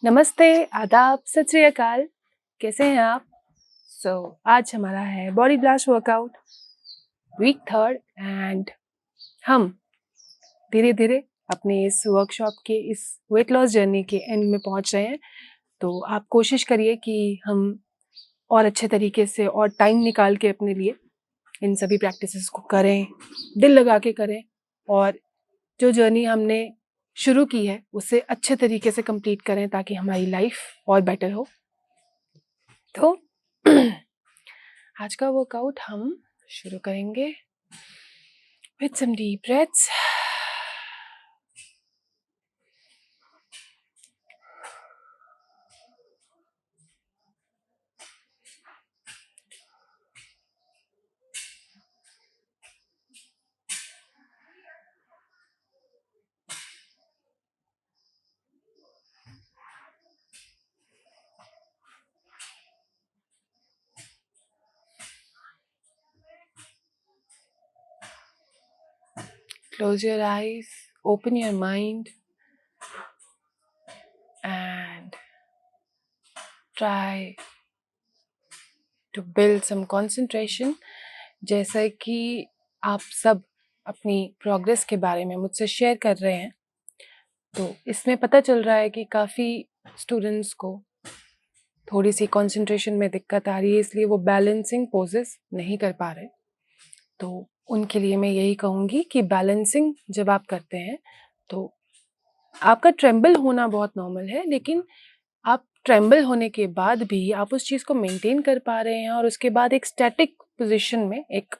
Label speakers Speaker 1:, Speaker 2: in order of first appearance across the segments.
Speaker 1: नमस्ते, आदाब, सत श्री अकाल। कैसे हैं आप? आज हमारा है body blast workout week 3 and हम धीरे-धीरे अपने इस वर्कशॉप के इस वेट लॉस जर्नी के एंड में पहुंच रहे हैं। तो आप कोशिश करिए कि हम और अच्छे तरीके से और टाइम निकाल के अपने लिए इन सभी प्रैक्टिसेस को करें, दिल लगा के करें और जो जर्नी हमने शुरू की है उसे अच्छे तरीके से कंप्लीट करें ताकि हमारी लाइफ और बेटर हो। तो आज का वर्कआउट हम शुरू करेंगे with some deep breaths. Close your eyes, open your mind and try to build some concentration। जैसा कि आप सब अपनी प्रोग्रेस के बारे में मुझसे शेयर कर रहे हैं, तो इसमें पता चल रहा है कि काफ़ी स्टूडेंट्स को थोड़ी सी कंसंट्रेशन में दिक्कत आ रही है, इसलिए वो बैलेंसिंग पोजेस नहीं कर पा रहे। तो उनके लिए मैं यही कहूँगी कि बैलेंसिंग जब आप करते हैं तो आपका ट्रेम्बल होना बहुत नॉर्मल है, लेकिन आप ट्रेम्बल होने के बाद भी आप उस चीज़ को मेंटेन कर पा रहे हैं और उसके बाद एक स्टैटिक पोजीशन में एक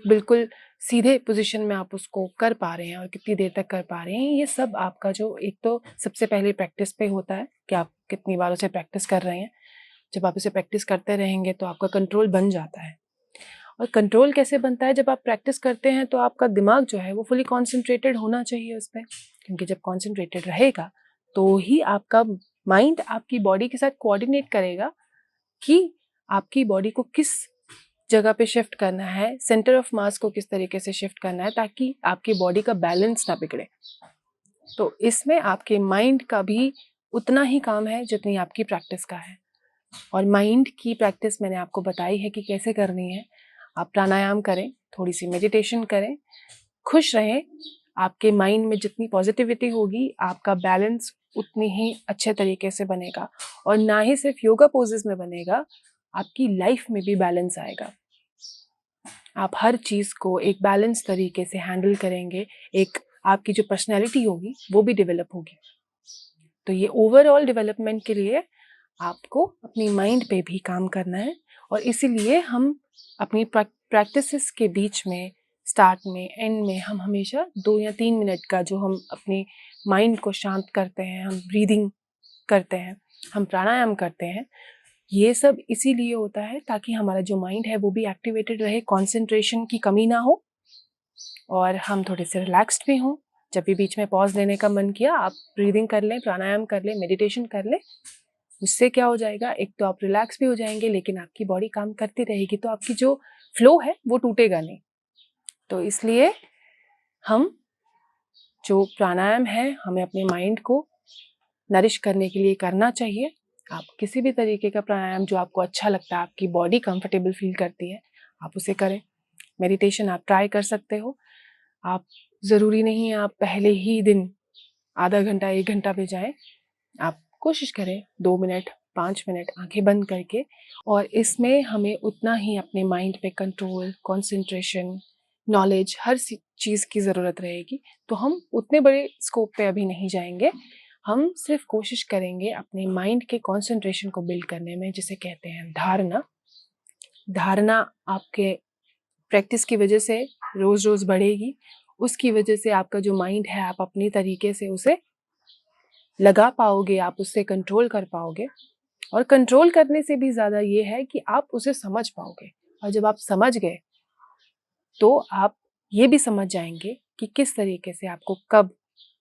Speaker 1: बिल्कुल सीधे पोजीशन में आप उसको कर पा रहे हैं और कितनी देर तक कर पा रहे हैं, ये सब आपका जो एक तो सबसे पहले प्रैक्टिस पे होता है कि आप कितनी बार उसे प्रैक्टिस कर रहे हैं। जब आप उसे प्रैक्टिस करते रहेंगे तो आपका कंट्रोल बन जाता है। और कंट्रोल कैसे बनता है? जब आप प्रैक्टिस करते हैं तो आपका दिमाग जो है वो फुली कॉन्सेंट्रेटेड होना चाहिए उस पे, क्योंकि जब कॉन्सेंट्रेटेड रहेगा तो ही आपका माइंड आपकी बॉडी के साथ कोऑर्डिनेट करेगा कि आपकी बॉडी को किस जगह पे शिफ्ट करना है, सेंटर ऑफ मास को किस तरीके से शिफ्ट करना है ताकि आपकी बॉडी का बैलेंस ना बिगड़े। तो इसमें आपके माइंड का भी उतना ही काम है जितनी आपकी प्रैक्टिस का है। और माइंड की प्रैक्टिस मैंने आपको बताई है कि कैसे करनी है। आप प्राणायाम करें, थोड़ी सी मेडिटेशन करें, खुश रहें। आपके माइंड में जितनी पॉजिटिविटी होगी, आपका बैलेंस उतनी ही अच्छे तरीके से बनेगा। और ना ही सिर्फ योगा पोजेस में बनेगा, आपकी लाइफ में भी बैलेंस आएगा। आप हर चीज़ को एक बैलेंस तरीके से हैंडल करेंगे, एक आपकी जो पर्सनैलिटी होगी वो भी डेवलप होगी। तो ये ओवरऑल डेवलपमेंट के लिए आपको अपनी माइंड पे भी काम करना है। और इसीलिए हम अपनी प्रैक्टिसेस के बीच में, स्टार्ट में, एंड में हम हमेशा 2 या 3 मिनट का जो हम अपने माइंड को शांत करते हैं, हम ब्रीदिंग करते हैं, हम प्राणायाम करते हैं, ये सब इसीलिए होता है ताकि हमारा जो माइंड है वो भी एक्टिवेटेड रहे, कंसंट्रेशन की कमी ना हो और हम थोड़े से रिलैक्स्ड भी हों। जब भी बीच में पॉज लेने का मन किया, आप ब्रीदिंग कर लें, प्राणायाम कर लें, मेडिटेशन कर लें। उससे क्या हो जाएगा, एक तो आप रिलैक्स भी हो जाएंगे, लेकिन आपकी बॉडी काम करती रहेगी, तो आपकी जो फ्लो है वो टूटेगा नहीं। तो इसलिए हम जो प्राणायाम है, हमें अपने माइंड को नरिश करने के लिए करना चाहिए। आप किसी भी तरीके का प्राणायाम जो आपको अच्छा लगता है, आपकी बॉडी कंफर्टेबल फील करती है, आप उसे करें। मेडिटेशन आप ट्राई कर सकते हो। आप ज़रूरी नहीं है आप पहले ही दिन आधा घंटा 1 घंटा पे जाएं। आप कोशिश करें 2 मिनट 5 मिनट आंखें बंद करके, और इसमें हमें उतना ही अपने माइंड पे कंट्रोल, कंसंट्रेशन, नॉलेज, हर चीज़ की ज़रूरत रहेगी। तो हम उतने बड़े स्कोप पे अभी नहीं जाएंगे, हम सिर्फ कोशिश करेंगे अपने माइंड के कंसंट्रेशन को बिल्ड करने में, जिसे कहते हैं धारणा। धारणा आपके प्रैक्टिस की वजह से रोज़ रोज़ बढ़ेगी। उसकी वजह से आपका जो माइंड है, आप अपनी तरीके से उसे लगा पाओगे, आप उससे कंट्रोल कर पाओगे। और कंट्रोल करने से भी ज़्यादा ये है कि आप उसे समझ पाओगे। और जब आप समझ गए तो आप ये भी समझ जाएंगे कि किस तरीके से आपको कब,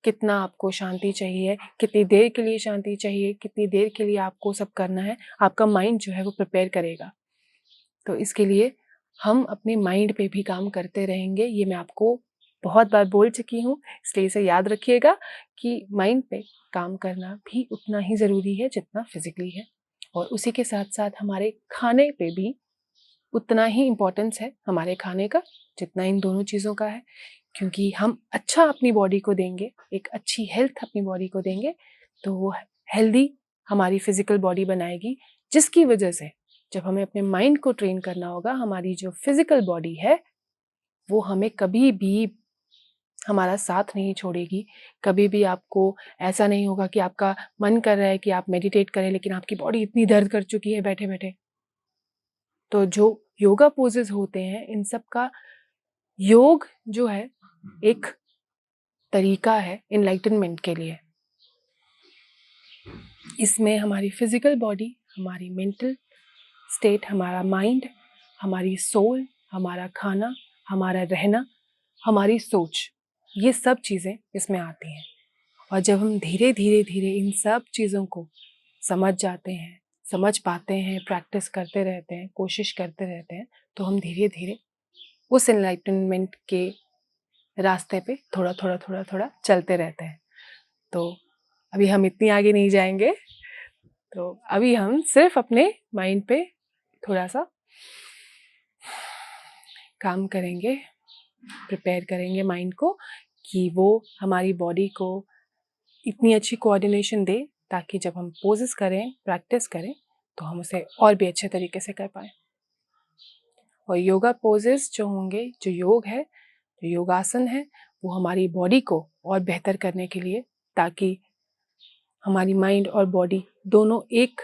Speaker 1: कितना आपको शांति चाहिए, कितनी देर के लिए शांति चाहिए, कितनी देर के लिए आपको सब करना है। आपका माइंड जो है वो प्रिपेयर करेगा। तो इसके लिए हम अपने माइंड पे भी काम करते रहेंगे। ये मैं आपको बहुत बार बोल चुकी हूँ, इसलिए इसे याद रखिएगा कि माइंड पे काम करना भी उतना ही ज़रूरी है जितना फिजिकली है, और उसी के साथ साथ हमारे खाने पे भी उतना ही इम्पोर्टेंस है हमारे खाने का जितना इन दोनों चीज़ों का है। क्योंकि हम अच्छा अपनी बॉडी को देंगे, एक अच्छी हेल्थ अपनी बॉडी को देंगे, तो वो हेल्दी हमारी फिजिकल बॉडी बनाएगी, जिसकी वजह से जब हमें अपने माइंड को ट्रेन करना होगा, हमारी जो फिजिकल बॉडी है वो हमें कभी भी हमारा साथ नहीं छोड़ेगी। कभी भी आपको ऐसा नहीं होगा कि आपका मन कर रहा है कि आप मेडिटेट करें, लेकिन आपकी बॉडी इतनी दर्द कर चुकी है बैठे बैठे। तो जो योगा पोजेस होते हैं, इन सब का योग जो है एक तरीका है इनलाइटनमेंट के लिए। इसमें हमारी फिजिकल बॉडी, हमारी मेंटल स्टेट, हमारा माइंड, हमारी सोल, हमारा खाना, हमारा रहना, हमारी सोच, ये सब चीज़ें इसमें आती हैं। और जब हम धीरे धीरे धीरे इन सब चीज़ों को समझ जाते हैं, समझ पाते हैं, प्रैक्टिस करते रहते हैं, कोशिश करते रहते हैं, तो हम धीरे धीरे उस एनलाइटनमेंट के रास्ते पे थोड़ा थोड़ा थोड़ा थोड़ा चलते रहते हैं। तो अभी हम इतनी आगे नहीं जाएंगे, तो अभी हम सिर्फ अपने माइंड पे थोड़ा सा काम करेंगे, प्रिपेयर करेंगे माइंड को कि वो हमारी बॉडी को इतनी अच्छी कोऑर्डिनेशन दे ताकि जब हम पोजेस करें, प्रैक्टिस करें, तो हम उसे और भी अच्छे तरीके से कर पाएँ। और योगा पोजेस जो होंगे, जो योग है, जो योगासन है, वो हमारी बॉडी को और बेहतर करने के लिए, ताकि हमारी माइंड और बॉडी दोनों एक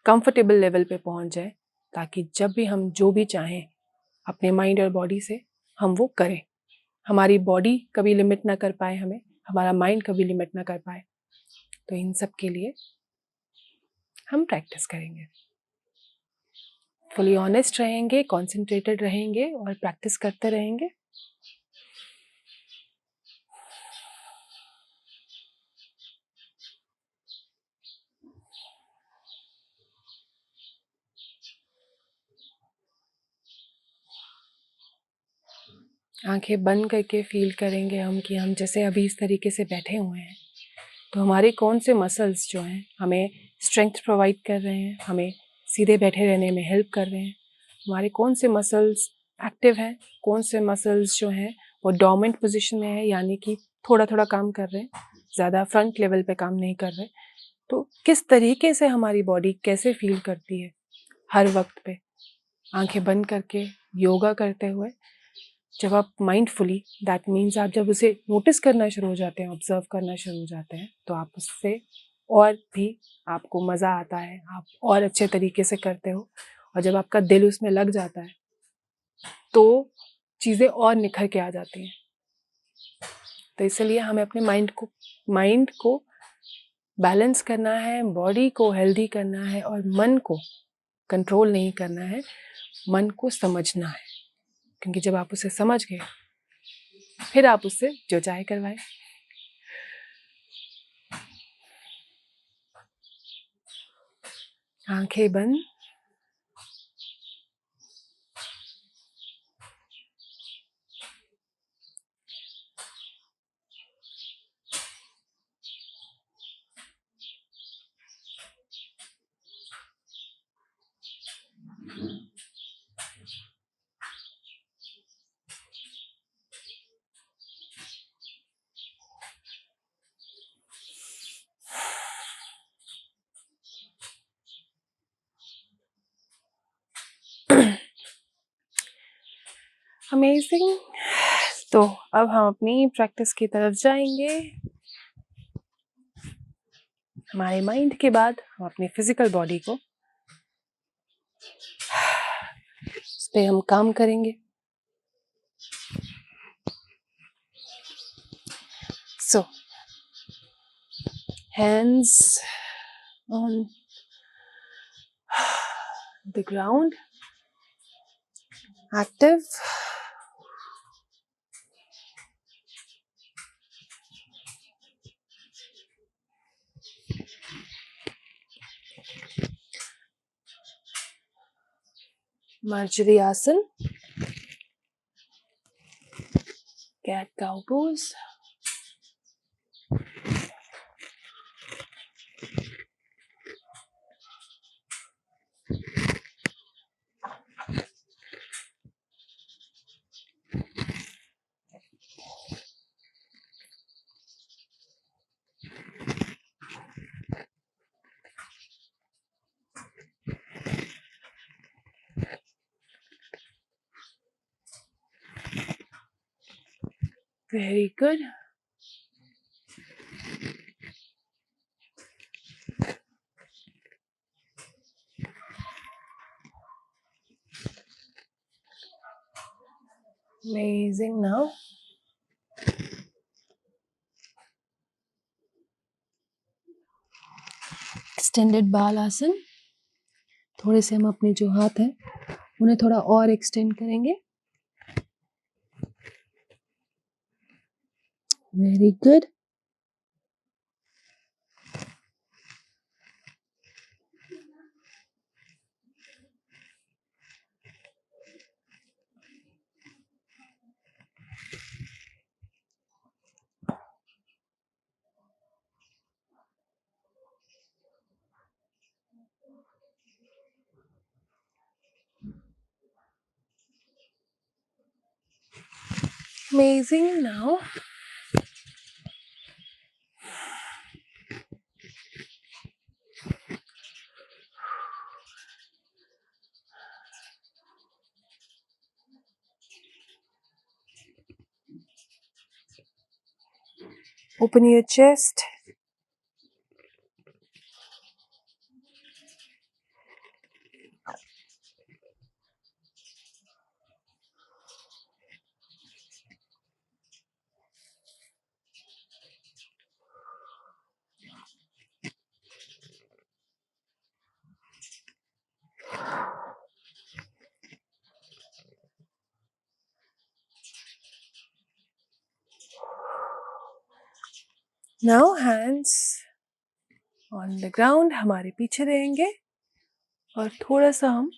Speaker 1: कंफर्टेबल लेवल पे पहुंच जाए, ताकि जब भी हम जो भी चाहें अपने माइंड और बॉडी से हम वो करें। हमारी बॉडी कभी लिमिट ना कर पाए हमें, हमारा माइंड कभी लिमिट ना कर पाए। तो इन सब के लिए हम प्रैक्टिस करेंगे, फुली ऑनेस्ट रहेंगे, कॉन्सेंट्रेटेड रहेंगे और प्रैक्टिस करते रहेंगे। आंखें बंद करके फील करेंगे हम कि हम जैसे अभी इस तरीके से बैठे हुए हैं, तो हमारे कौन से मसल्स जो हैं हमें स्ट्रेंथ प्रोवाइड कर रहे हैं, हमें सीधे बैठे रहने में हेल्प कर रहे हैं। हमारे कौन से मसल्स एक्टिव हैं, कौन से मसल्स जो हैं वो डोमिनेंट पोजीशन में है, यानी कि थोड़ा थोड़ा काम कर रहे हैं, ज़्यादा फ्रंट लेवल पे काम नहीं कर रहे। तो किस तरीके से हमारी बॉडी कैसे फील करती है हर वक्त पे, आंखें बंद करके योगा करते हुए। जब आप माइंडफुली, दैट मीन्स आप जब उसे नोटिस करना शुरू हो जाते हैं, ऑब्जर्व करना शुरू हो जाते हैं, तो आप उससे और भी आपको मज़ा आता है, आप और अच्छे तरीके से करते हो। और जब आपका दिल उसमें लग जाता है तो चीज़ें और निखर के आ जाती हैं। तो इसलिए हमें अपने माइंड को बैलेंस करना है, बॉडी को हेल्दी करना है और मन को कंट्रोल नहीं करना है, मन को समझना है। क्योंकि जब आप उसे समझ गए, फिर आप उससे जो चाहे करवाएं। आंखें बंद। अमेजिंग। तो अब हम अपनी प्रैक्टिस की तरफ जाएंगे। हमारे माइंड के बाद हम अपनी फिजिकल बॉडी को, उस पे हम काम करेंगे। सो hands on the ground, active. Marjari Asan. cat cow pose. Very good. Amazing. Now extended बाल आसन. थोड़े से हम अपने जो हाथ हैं उन्हें थोड़ा और एक्सटेंड करेंगे. Very good. Amazing. Now open your chest. Now hands on the ground. हमारे पीछे रहेंगे और थोड़ा सा हम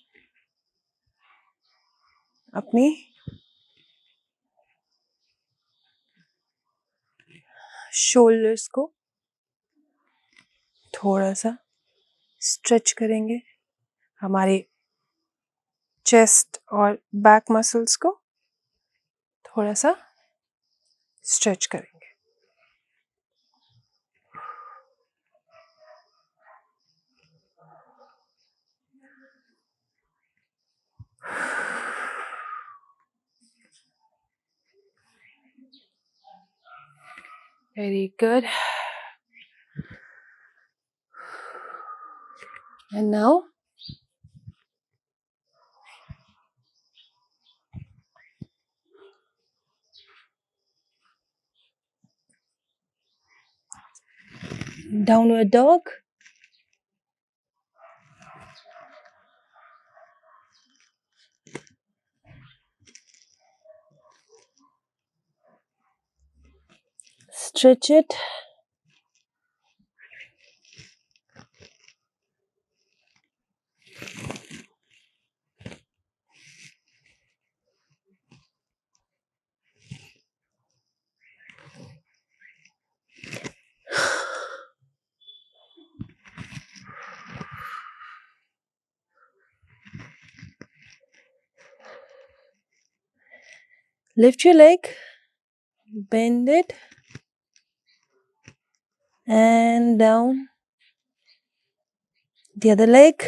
Speaker 1: अपनी शोल्डर्स को थोड़ा सा स्ट्रेच करेंगे. हमारे चेस्ट और बैक मसल्स को थोड़ा सा स्ट्रेच करेंगे. Very good. And now downward dog. Stretch it. Lift your leg, bend it, and down. The other leg.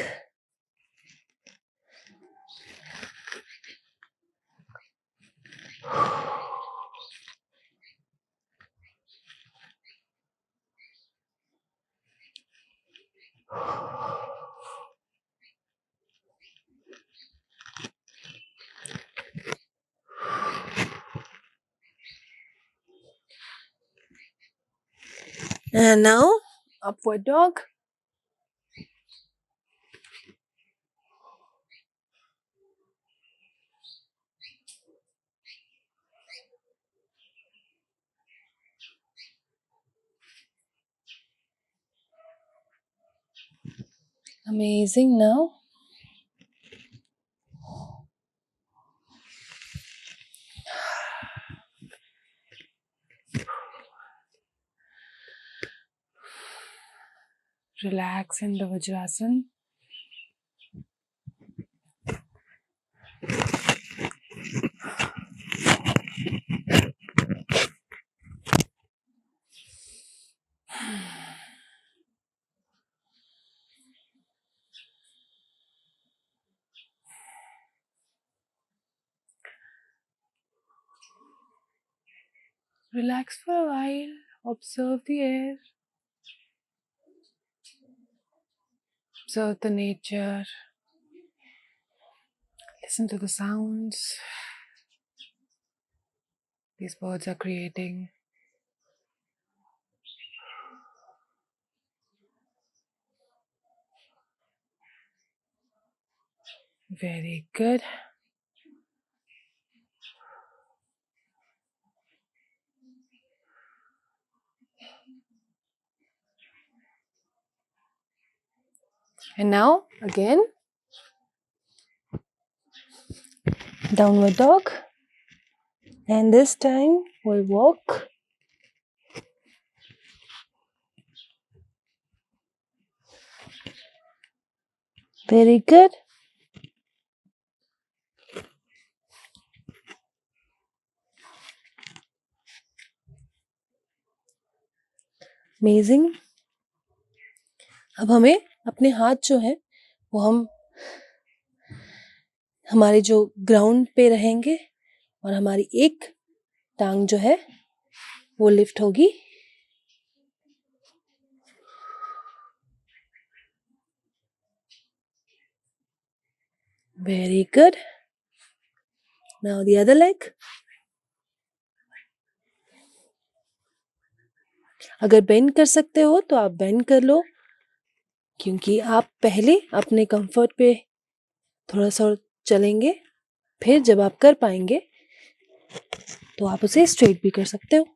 Speaker 1: And now, upward dog. Amazing. Now, Relax in the Vajrasan. Relax for a while. Observe the air. Observe the nature. Listen to the sounds these birds are creating. Very good. And now again, downward dog. And this time we'll walk. Very good. Amazing. अब हमें अपने हाथ जो है वो हम हमारे जो ग्राउंड पे रहेंगे और हमारी एक टांग जो है वो लिफ्ट होगी. Very good. Now the other leg. अगर बेंड कर सकते हो तो आप बेंड कर लो, क्योंकि आप पहले अपने कंफर्ट पे थोड़ा सा चलेंगे, फिर जब आप कर पाएंगे तो आप उसे स्ट्रेट भी कर सकते हो.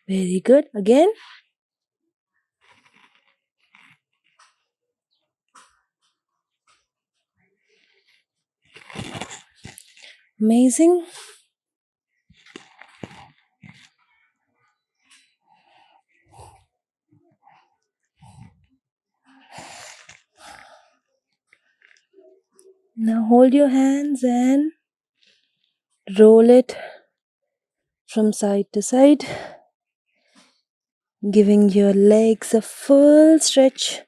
Speaker 1: Very good. Again. Amazing. Now hold your hands and roll it from side to side, giving your legs a full stretch.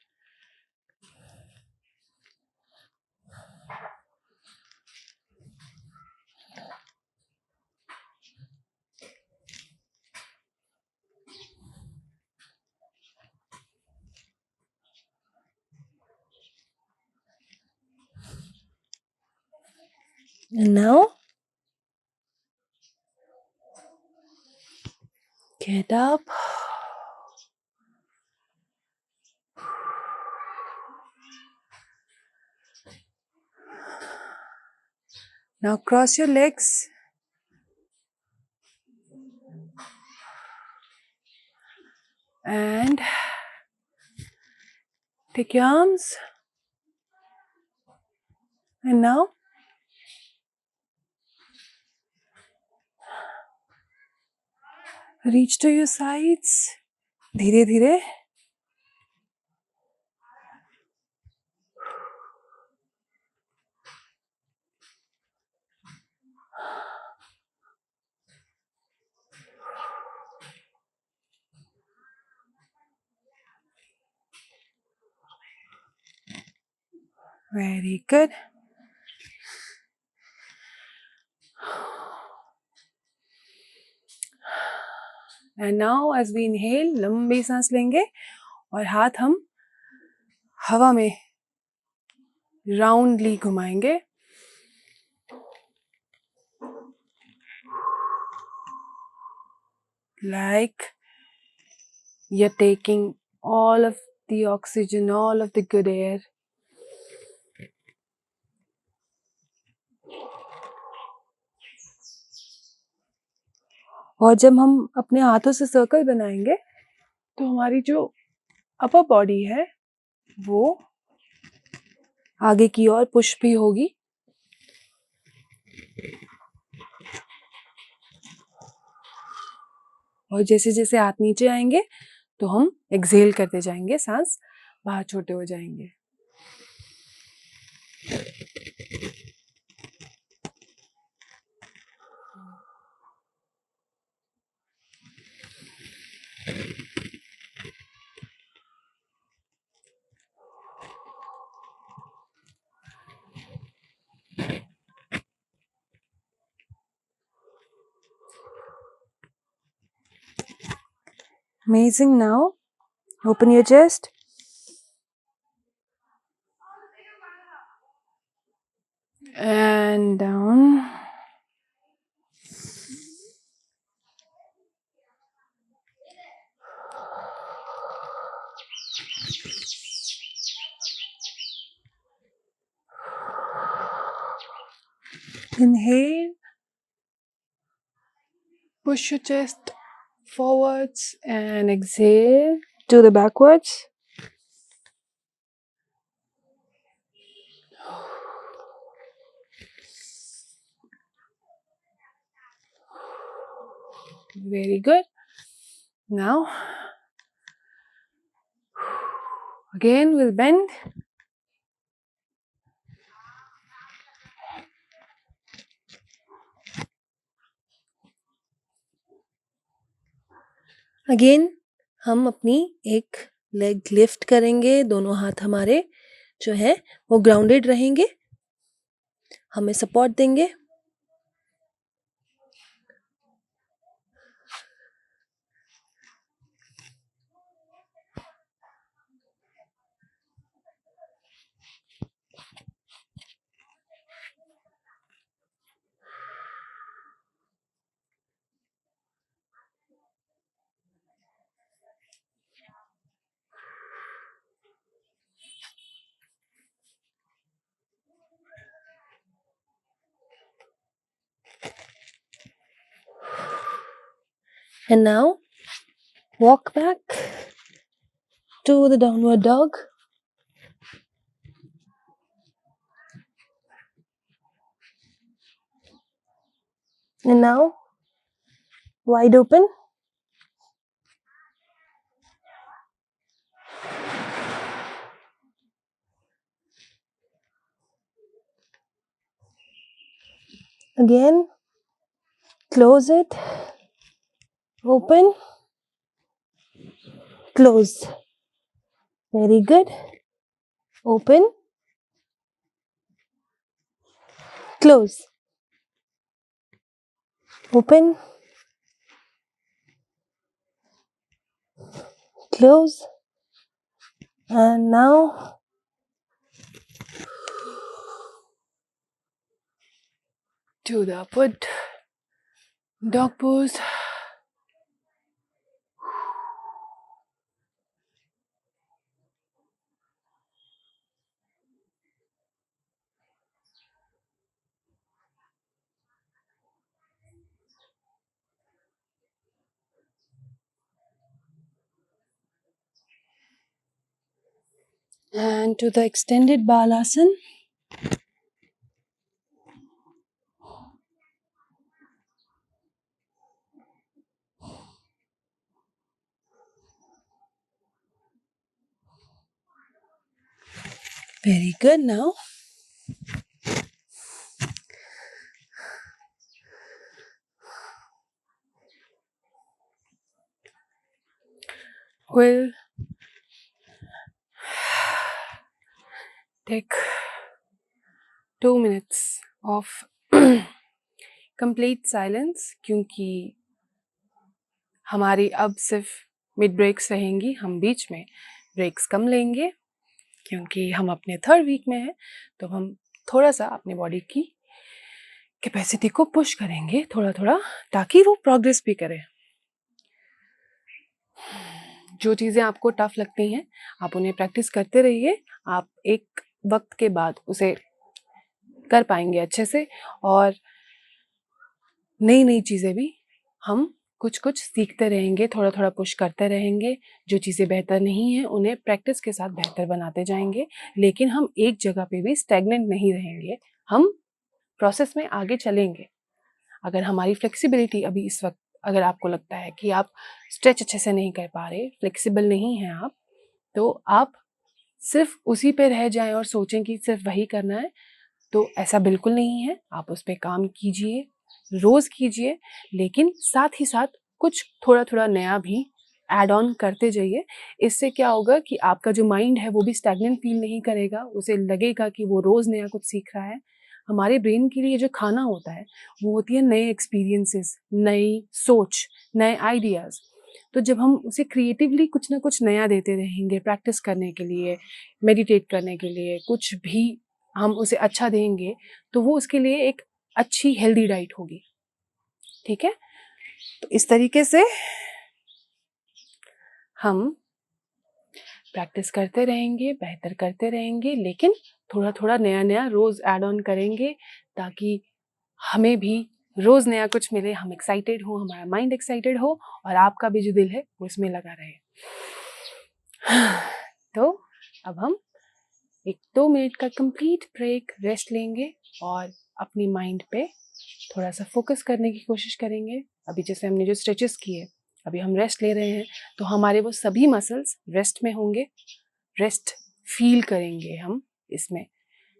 Speaker 1: And now get up. Now cross your legs. And take your arms. And now reach to your sides. धीरे धीरे. Very good. And now as we inhale, लंबी सांस लेंगे और हाथ हम हवा में राउंडली घुमाएंगे. Like you're taking all of the oxygen, all of the good air. और जब हम अपने हाथों से सर्कल बनाएंगे तो हमारी जो अपर बॉडी है वो आगे की ओर पुश भी होगी. और जैसे जैसे हाथ नीचे आएंगे तो हम एक्सहेल करते जाएंगे, सांस बाहर छोटे हो जाएंगे। Amazing. Now open your chest. And down. Inhale. Push your chest forwards and exhale to the backwards. Very good. Now, again we'll bend. Again, हम अपनी एक लेग लिफ्ट करेंगे, दोनों हाथ हमारे जो है वो ग्राउंडेड रहेंगे, हमें सपोर्ट देंगे। And now walk back to the downward dog. And now wide open. Again, close it, open, close. Very good. Open, close. Open, close. And now to the upward dog pose. And to the extended Balasana. Very good. Now we'll take 2 minutes of complete silence, क्योंकि हमारी अब सिर्फ mid breaks रहेंगी, हम बीच में breaks कम लेंगे क्योंकि हम अपने 3rd वीक में हैं, तो हम थोड़ा सा अपने बॉडी की कैपेसिटी को पुश करेंगे थोड़ा थोड़ा, ताकि वो प्रोग्रेस भी करे। जो चीज़ें आपको टफ लगती हैं आप उन्हें प्रैक्टिस करते रहिए, आप एक वक्त के बाद उसे कर पाएंगे अच्छे से, और नई नई चीज़ें भी हम कुछ कुछ सीखते रहेंगे, थोड़ा थोड़ा पुश करते रहेंगे। जो चीज़ें बेहतर नहीं हैं उन्हें प्रैक्टिस के साथ बेहतर बनाते जाएंगे, लेकिन हम एक जगह पे भी स्टैग्नेंट नहीं रहेंगे, हम प्रोसेस में आगे चलेंगे। अगर हमारी फ्लेक्सिबिलिटी अभी इस वक्त अगर आपको लगता है कि आप स्ट्रेच अच्छे से नहीं कर पा रहे, फ्लेक्सिबल नहीं हैं आप, तो आप सिर्फ उसी पे रह जाएं और सोचें कि सिर्फ वही करना है, तो ऐसा बिल्कुल नहीं है। आप उस पे काम कीजिए, रोज कीजिए, लेकिन साथ ही साथ कुछ थोड़ा थोड़ा नया भी ऐड ऑन करते जाइए। इससे क्या होगा कि आपका जो माइंड है वो भी स्टैग्नेंट फील नहीं करेगा, उसे लगेगा कि वो रोज नया कुछ सीख रहा है। हमारे ब्रेन के लिए जो खाना होता है वो होती है नए एक्सपीरियंसेस, नई सोच, नए आइडियाज। तो जब हम उसे क्रिएटिवली कुछ ना कुछ नया देते रहेंगे, प्रैक्टिस करने के लिए, मेडिटेट करने के लिए, कुछ भी हम उसे अच्छा देंगे, तो वो उसके लिए एक अच्छी हेल्दी डाइट होगी। ठीक है, तो इस तरीके से हम प्रैक्टिस करते रहेंगे, बेहतर करते रहेंगे, लेकिन थोड़ा थोड़ा नया नया रोज ऐड ऑन करेंगे, ताकि हमें भी रोज नया कुछ मिले, हम एक्साइटेड हो, हमारा माइंड एक्साइटेड हो, और आपका भी जो दिल है वो इसमें लगा रहे। तो अब हम एक 2 मिनट का कंप्लीट ब्रेक, रेस्ट लेंगे और अपनी माइंड पे थोड़ा सा फोकस करने की कोशिश करेंगे। अभी जैसे हमने जो स्ट्रेचेस किए, अभी हम रेस्ट ले रहे हैं, तो हमारे वो सभी मसल्स रेस्ट में होंगे, रेस्ट फील करेंगे हम इसमें।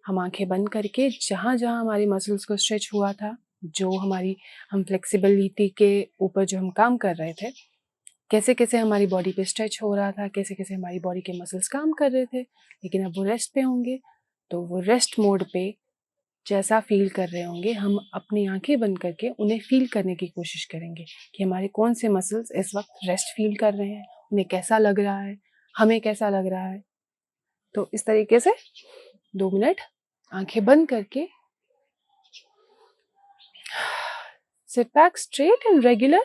Speaker 1: हम आंखें बंद करके जहाँ जहाँ हमारी मसल्स को स्ट्रेच हुआ था, जो हम फ्लेक्सिबिलिटी के ऊपर जो हम काम कर रहे थे, कैसे कैसे हमारी बॉडी पे स्ट्रेच हो रहा था, कैसे कैसे हमारी बॉडी के मसल्स काम कर रहे थे, लेकिन अब वो रेस्ट पे होंगे। तो वो रेस्ट मोड पे जैसा फील कर रहे होंगे, हम अपनी आंखें बंद करके उन्हें फील करने की कोशिश करेंगे कि हमारे कौन से मसल्स इस वक्त रेस्ट फील कर रहे हैं, उन्हें कैसा लग रहा है, हमें कैसा लग रहा है। तो इस तरीके से 2 मिनट आंखें बंद करके sit back straight and regular.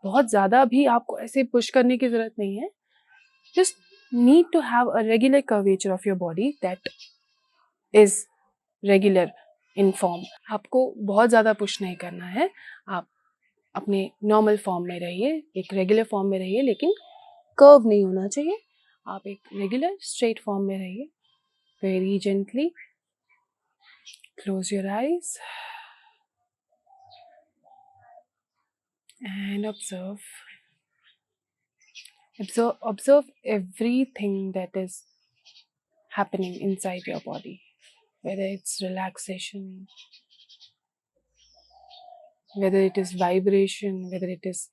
Speaker 1: बहुत ज़्यादा भी आपको ऐसे पुश करने की ज़रूरत नहीं है। Just need to have a regular curvature of your body that is regular in form. आपको बहुत ज़्यादा पुश नहीं करना है, आप अपने नॉर्मल फॉर्म में रहिए, एक रेगुलर फॉर्म में रहिए, लेकिन कर्व नहीं होना चाहिए। आप एक रेगुलर स्ट्रेट फॉर्म में रहिए। Very gently close your eyes and observe everything that is happening inside your body, whether it's relaxation, whether it is vibration, whether it is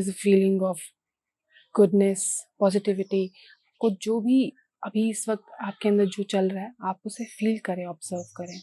Speaker 1: a feeling of goodness, positivity। को जो भी अभी इस वक्त आपके अंदर जो चल रहा है, आप उसे फील करें, ऑब्जर्व करें।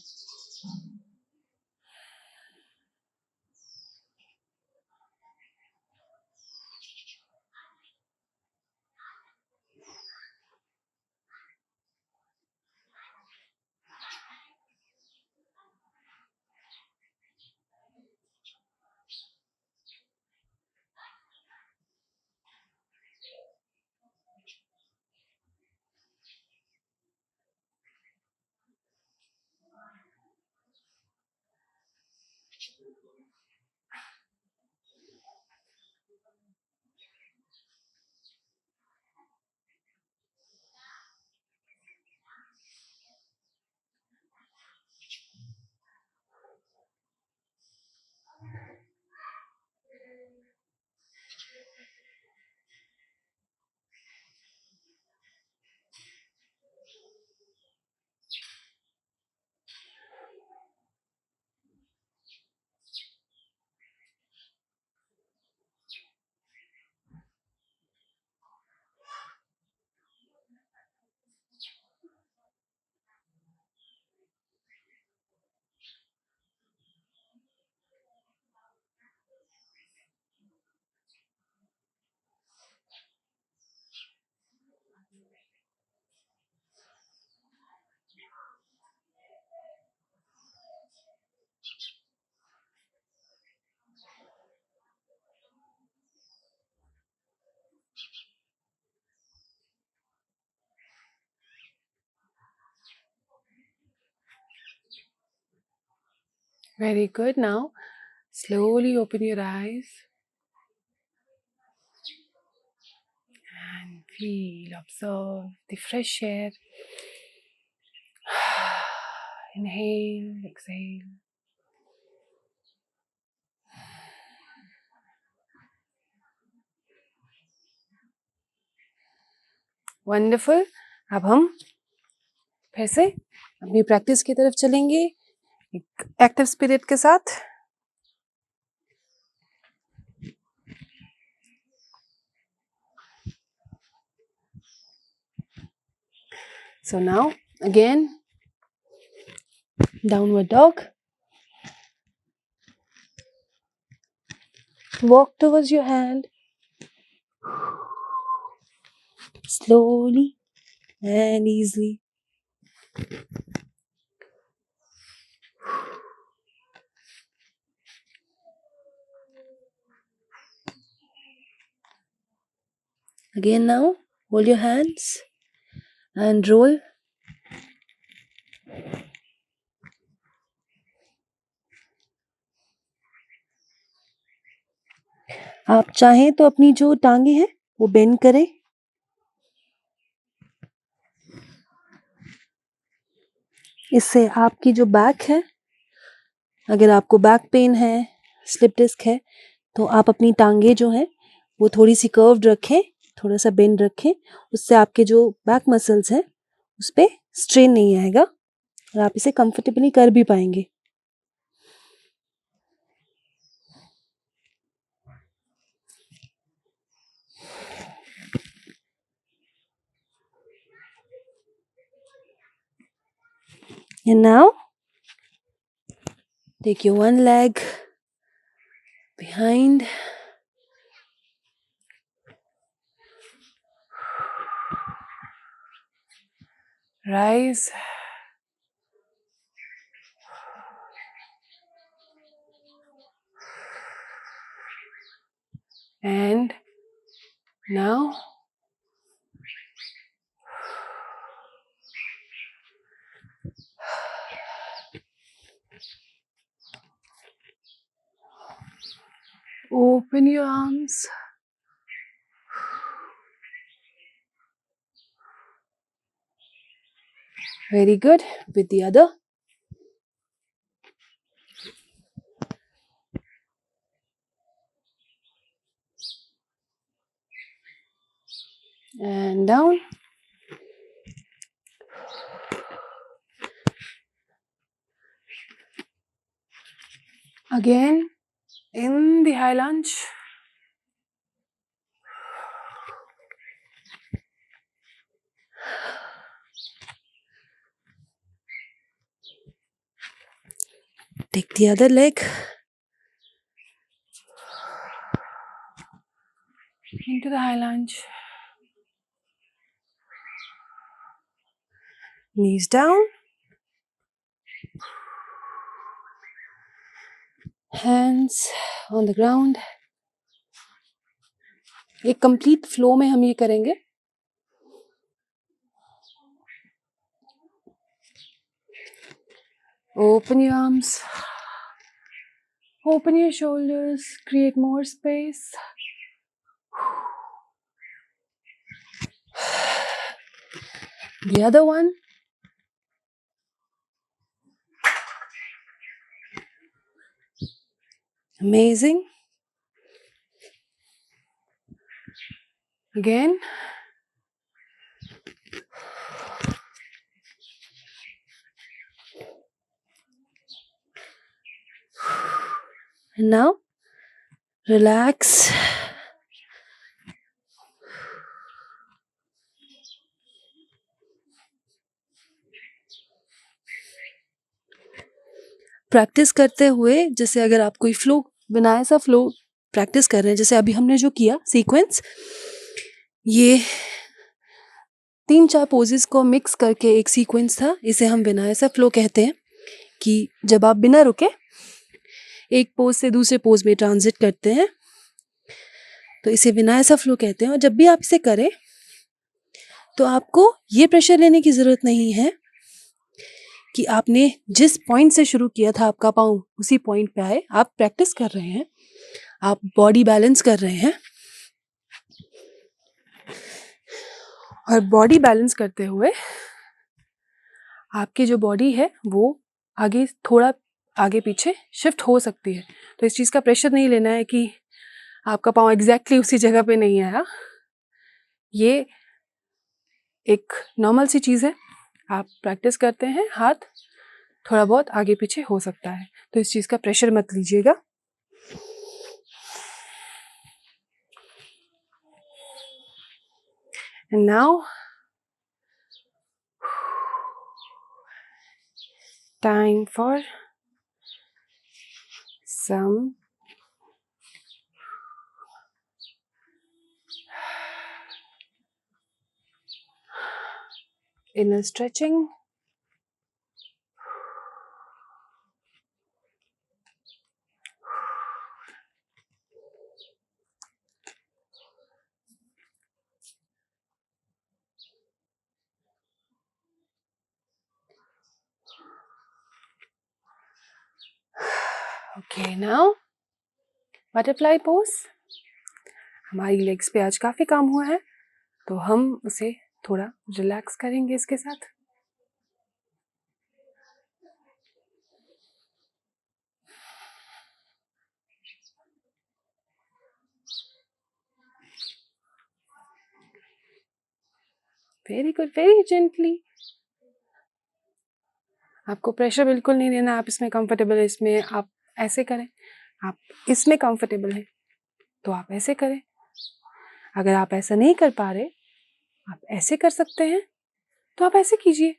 Speaker 1: Very good. Now slowly open your eyes and feel, observe the fresh air. Inhale, exhale. Wonderful. अब हम फिर से अपनी प्रैक्टिस की तरफ चलेंगे एक एक्टिव स्पिरिट के साथ। So now again, downward dog. Walk towards your hand slowly and easily. Again now, hold your hands and roll. आप चाहें तो अपनी जो टांगे हैं वो बेंड करें। इससे आपकी जो बैक है, अगर आपको बैक पेन है, स्लिप डिस्क है, तो आप अपनी टांगे जो हैं वो थोड़ी सी कर्व्ड रखें, थोड़ा सा बेंड रखें। उससे आपके जो बैक मसल्स हैं उस पे स्ट्रेन नहीं आएगा और आप इसे कंफर्टेबली कर भी पाएंगे। And now, take your one leg behind. Rise. And now, open your arms. Very good. With the other. And down. Again, in the high lunge. Take the other leg. Into the high lunge. Knees down. Hands on the ground. एक complete flow में हम ये करेंगे। Open your arms. Open your shoulders. Create more space. The other one. Amazing. Again. And now, relax. Practice करते हुए, जैसे अगर आप कोई फ्लो बिना ऐसा फ्लो प्रैक्टिस कर रहे हैं, जैसे अभी हमने जो किया सीक्वेंस, ये 3-4 पोजेस को मिक्स करके एक सीक्वेंस था। इसे हम बिना ऐसा फ्लो कहते हैं कि जब आप बिना रुके एक पोज से दूसरे पोज में ट्रांजिट करते हैं, तो इसे बिना ऐसा फ्लो कहते हैं। और जब भी आप इसे करें तो आपको ये प्रेशर लेने की ज़रूरत नहीं है कि आपने जिस पॉइंट से शुरू किया था आपका पाँव उसी पॉइंट पे आए। आप प्रैक्टिस कर रहे हैं, आप बॉडी बैलेंस कर रहे हैं, और बॉडी बैलेंस करते हुए आपकी जो बॉडी है वो आगे थोड़ा आगे पीछे शिफ्ट हो सकती है। तो इस चीज़ का प्रेशर नहीं लेना है कि आपका पाँव एग्जैक्टली उसी जगह पे नहीं आया। ये एक नॉर्मल सी चीज़ है, आप प्रैक्टिस करते हैं, हाथ थोड़ा बहुत आगे पीछे हो सकता है, तो इस चीज़ का प्रेशर मत लीजिएगा। And now time for some inner stretching. Okay, now butterfly pose. हमारी लेग्स पे आज काफ़ी काम हुआ है, तो हम उसे थोड़ा रिलैक्स करेंगे इसके साथ। Very good, very gently. आपको प्रेशर बिल्कुल नहीं देना, आप इसमें कंफर्टेबल है, इसमें आप ऐसे करें, आप इसमें कंफर्टेबल है तो आप ऐसे करें। अगर आप ऐसा नहीं कर पा रहे, आप ऐसे कर सकते हैं, तो आप ऐसे कीजिए।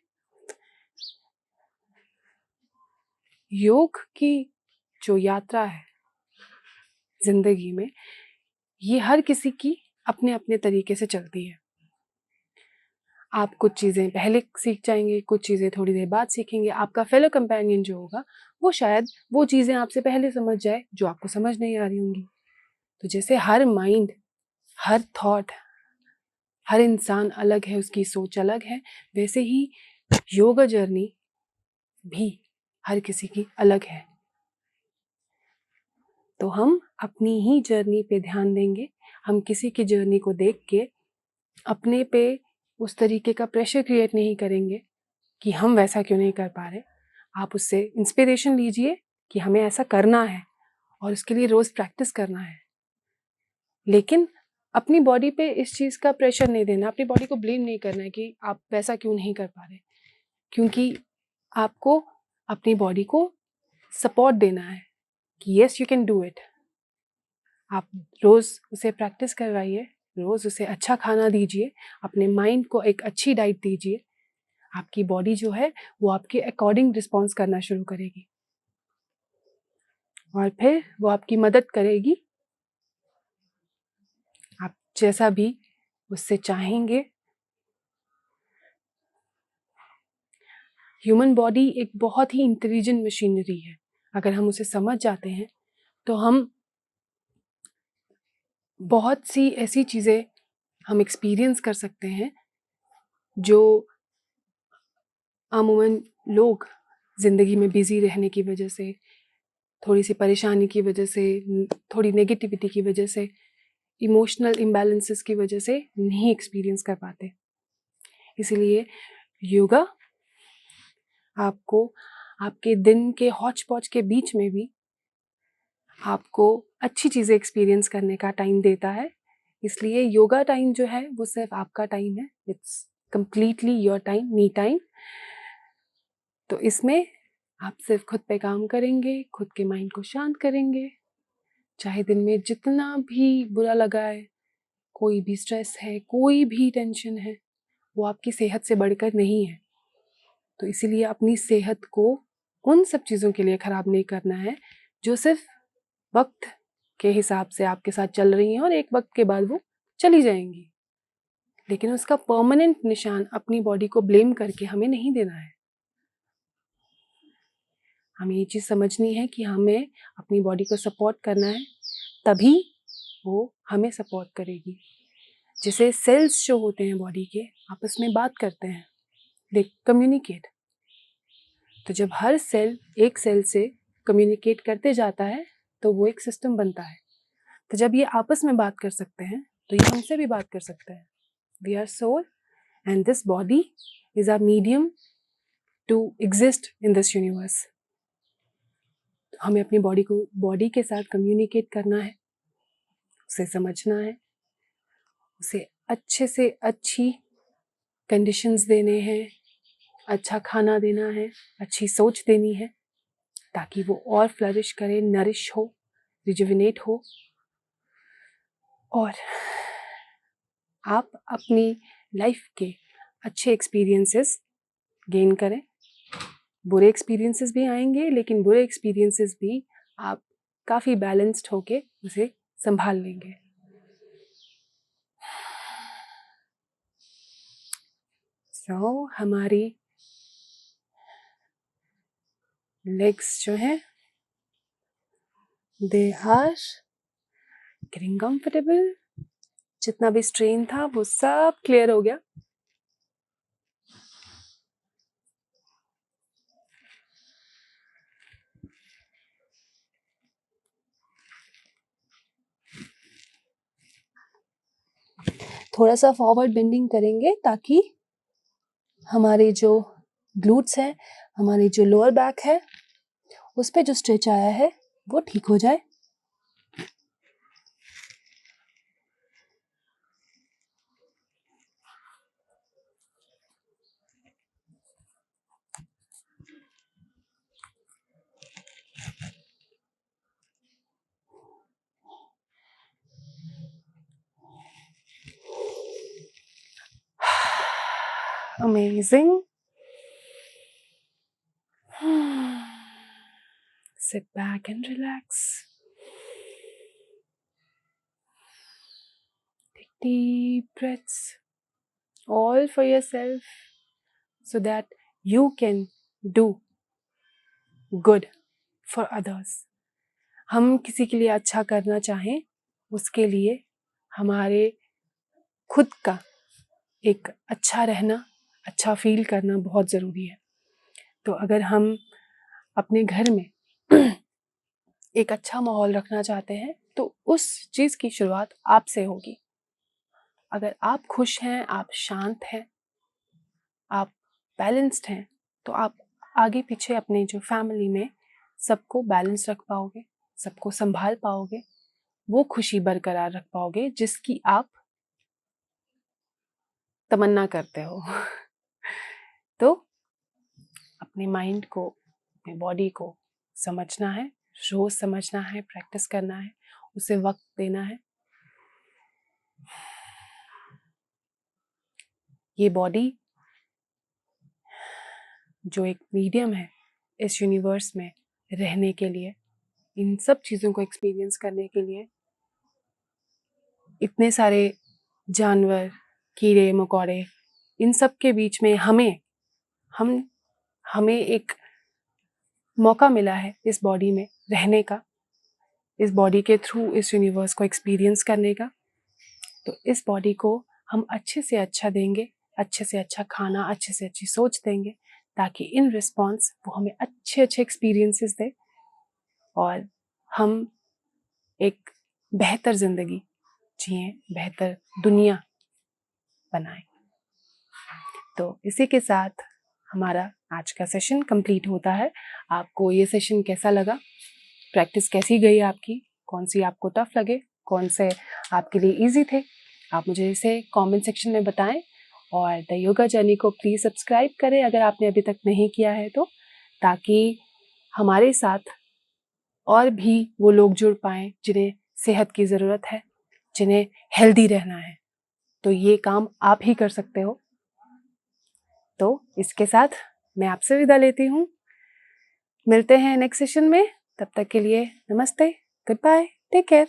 Speaker 1: योग की जो यात्रा है जिंदगी में, ये हर किसी की अपने अपने तरीके से चलती है। आप कुछ चीज़ें पहले सीख जाएंगे, कुछ चीज़ें थोड़ी देर बाद सीखेंगे। आपका फेलो कंपेनियन जो होगा वो शायद वो चीज़ें आपसे पहले समझ जाए जो आपको समझ नहीं आ रही होंगी। तो जैसे हर माइंड, हर थॉट, हर इंसान अलग है, उसकी सोच अलग है, वैसे ही योगा जर्नी भी हर किसी की अलग है। तो हम अपनी ही जर्नी पे ध्यान देंगे। हम किसी की जर्नी को देख के अपने पे उस तरीके का प्रेशर क्रिएट नहीं करेंगे कि हम वैसा क्यों नहीं कर पा रहे। आप उससे इंस्पिरेशन लीजिए कि हमें ऐसा करना है और उसके लिए रोज प्रैक्टिस करना है, लेकिन अपनी बॉडी पे इस चीज़ का प्रेशर नहीं देना, अपनी बॉडी को ब्लेम नहीं करना है कि आप वैसा क्यों नहीं कर पा रहे, क्योंकि आपको अपनी बॉडी को सपोर्ट देना है कि yes you can do it. आप रोज़ उसे प्रैक्टिस करवाइए, रोज़ उसे अच्छा खाना दीजिए, अपने माइंड को एक अच्छी डाइट दीजिए। आपकी बॉडी जो है वो आपके अकॉर्डिंग रिस्पॉन्स करना शुरू करेगी और फिर वो आपकी मदद करेगी। आप जैसा भी उससे चाहेंगे। ह्यूमन बॉडी एक बहुत ही इंटेलिजेंट मशीनरी है। अगर हम उसे समझ जाते हैं तो हम बहुत सी ऐसी चीज़ें हम एक्सपीरियंस कर सकते हैं जो अमूमन लोग ज़िंदगी में बिज़ी रहने की वजह से, थोड़ी सी परेशानी की वजह से, थोड़ी नेगेटिविटी की वजह से, इमोशनल इम्बैलेंसेस की वजह से नहीं एक्सपीरियंस कर पाते। इसीलिए योगा आपको आपके दिन के हौच पौच के बीच में भी आपको अच्छी चीज़ें एक्सपीरियंस करने का टाइम देता है। इसलिए योगा टाइम जो है वो सिर्फ आपका टाइम है, it's completely your time, me time. तो इसमें आप सिर्फ खुद पे काम करेंगे, खुद के माइंड को शांत करेंगे। चाहे दिन में जितना भी बुरा लगा है, कोई भी स्ट्रेस है, कोई भी टेंशन है, वो आपकी सेहत से बढ़कर नहीं है। तो इसीलिए अपनी सेहत को उन सब चीज़ों के लिए ख़राब नहीं करना है जो सिर्फ वक्त के हिसाब से आपके साथ चल रही हैं और एक वक्त के बाद वो चली जाएंगी। लेकिन उसका परमानेंट निशान अपनी बॉडी को ब्लेम करके हमें नहीं देना है। हमें ये चीज़ समझनी है कि हमें अपनी बॉडी को सपोर्ट करना है, तभी वो हमें सपोर्ट करेगी। जैसे सेल्स जो होते हैं बॉडी के, आपस में बात करते हैं, दे कम्युनिकेट। तो जब हर सेल एक सेल से कम्युनिकेट करते जाता है तो वो एक सिस्टम बनता है। तो जब ये आपस में बात कर सकते हैं तो ये हमसे भी बात कर सकते हैं। We are soul and this body is our medium to exist in this universe. हमें अपनी बॉडी के साथ कम्युनिकेट करना है, उसे समझना है, उसे अच्छे से अच्छी कंडीशंस देने हैं, अच्छा खाना देना है, अच्छी सोच देनी है, ताकि वो और फ्लरिश करे, नरिश हो, रिजुविनेट हो, और आप अपनी लाइफ के अच्छे एक्सपीरियंसेस गेन करें। बुरे एक्सपीरियंसेस भी आएंगे, लेकिन बुरे एक्सपीरियंसेस भी आप काफ़ी बैलेंस्ड होके उसे संभाल लेंगे। हमारी लेग्स जो हैं, दे आर गेटिंग कंफर्टेबल। जितना भी स्ट्रेन था वो सब क्लियर हो गया। थोड़ा सा फॉरवर्ड बेंडिंग करेंगे ताकि हमारे जो ग्लूट्स हैं, हमारी जो लोअर बैक है, उस पे जो स्ट्रेच आया है वो ठीक हो जाए। Amazing. Sit back and relax. Take deep breaths, all for yourself, so that you can do good for others. हम किसी के लिए अच्छा करना चाहें, उसके लिए हमारे खुद का एक अच्छा रहना, अच्छा फील करना बहुत ज़रूरी है। तो अगर हम अपने घर में एक अच्छा माहौल रखना चाहते हैं, तो उस चीज़ की शुरुआत आपसे होगी। अगर आप खुश हैं, आप शांत हैं, आप बैलेंस्ड हैं, तो आप आगे पीछे अपने जो फैमिली में सबको बैलेंस रख पाओगे, सबको संभाल पाओगे, वो खुशी बरकरार रख पाओगे जिसकी आप तमन्ना करते हो। तो अपने माइंड को, अपने बॉडी को समझना है, रोज समझना है, प्रैक्टिस करना है, उसे वक्त देना है। ये बॉडी जो एक मीडियम है इस यूनिवर्स में रहने के लिए, इन सब चीज़ों को एक्सपीरियंस करने के लिए, इतने सारे जानवर, कीड़े मकोड़े, इन सब के बीच में हमें एक मौका मिला है इस बॉडी में रहने का, इस बॉडी के थ्रू इस यूनिवर्स को एक्सपीरियंस करने का। तो इस बॉडी को हम अच्छे से अच्छा देंगे, अच्छे से अच्छा खाना, अच्छे से अच्छी सोच देंगे, ताकि इन रिस्पॉन्स वो हमें अच्छे अच्छे एक्सपीरियंसेस दे और हम एक बेहतर ज़िंदगी जिएं, बेहतर दुनिया बनाएं। तो इसी के साथ हमारा आज का सेशन कंप्लीट होता है। आपको ये सेशन कैसा लगा? प्रैक्टिस कैसी गई आपकी? कौन सी आपको टफ लगे, कौन से आपके लिए इजी थे? आप मुझे इसे कमेंट सेक्शन में बताएं, और द योगा जर्नी को प्लीज़ सब्सक्राइब करें अगर आपने अभी तक नहीं किया है तो, ताकि हमारे साथ और भी वो लोग जुड़ पाएं जिन्हें सेहत की ज़रूरत है, जिन्हें हेल्दी रहना है। तो ये काम आप ही कर सकते हो। तो इसके साथ मैं आपसे विदा लेती हूँ। मिलते हैं नेक्स्ट सेशन में। तब तक के लिए नमस्ते, गुड बाय, टेक केयर।